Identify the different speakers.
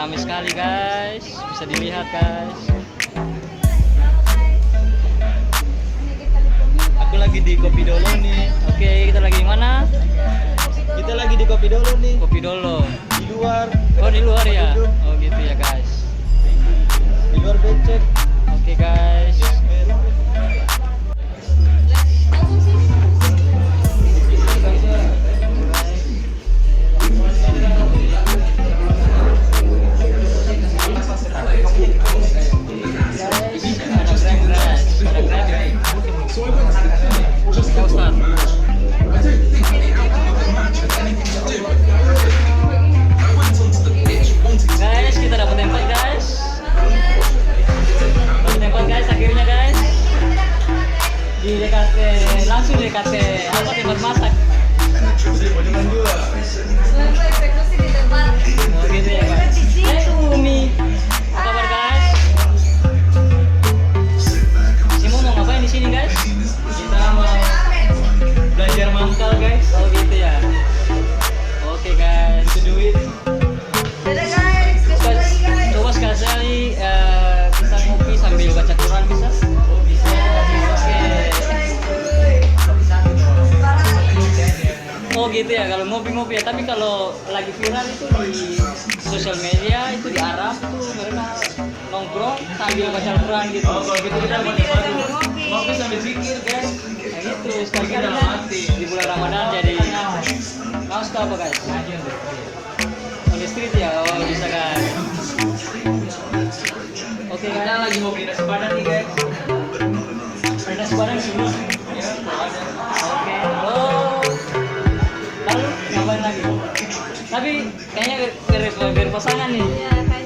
Speaker 1: ramai sekali guys, bisa dilihat guys.
Speaker 2: Aku lagi di Kopi Dolo nih.
Speaker 1: Oke, kita lagi di mana?
Speaker 2: Kita lagi di Kopi Dolo nih.
Speaker 1: Kopi Dolo.
Speaker 2: Di luar.
Speaker 1: Oh di luar ya?
Speaker 2: Duduk.
Speaker 1: Oh gitu ya guys.
Speaker 2: Di luar becek.
Speaker 1: Oke guys. Guys, kita dapat tempat guys. Dapat tempat guys, akhirnya guys. Di dekat langsung dekat apa tempat masak. Oh gitu ya guys. Umi, apa kabar guys? Simo mau ngapain di sini guys?
Speaker 2: Kita mau belajar mangkal guys.
Speaker 1: Oh gitu ya. Oke guys.
Speaker 2: Itu duit.
Speaker 1: Coba sekali kita ngopi sambil baca Quran bisa? Oh gitu ya, kalau ngopi-ngopi ya. Tapi kalau lagi viral itu di sosial media itu di Arab tuh mereka nongkrong sambil baca Quran gitu.
Speaker 2: Oh, kalau gitu kita mau ngopi sambil zikir guys.
Speaker 1: Nah gitu, sekali-kali kan di bulan Ramadan jadi mau suka apa guys? On the street ya, oh bisa kan. Oke
Speaker 2: Kita
Speaker 1: kan,
Speaker 2: lagi mau pindah sepadan nih guys.
Speaker 1: ada sebarang sini.
Speaker 2: Ya, ada.
Speaker 1: Oke, oh lalu ngapain lagi? Tapi kayaknya berpasangan nih.
Speaker 3: Ya, kayak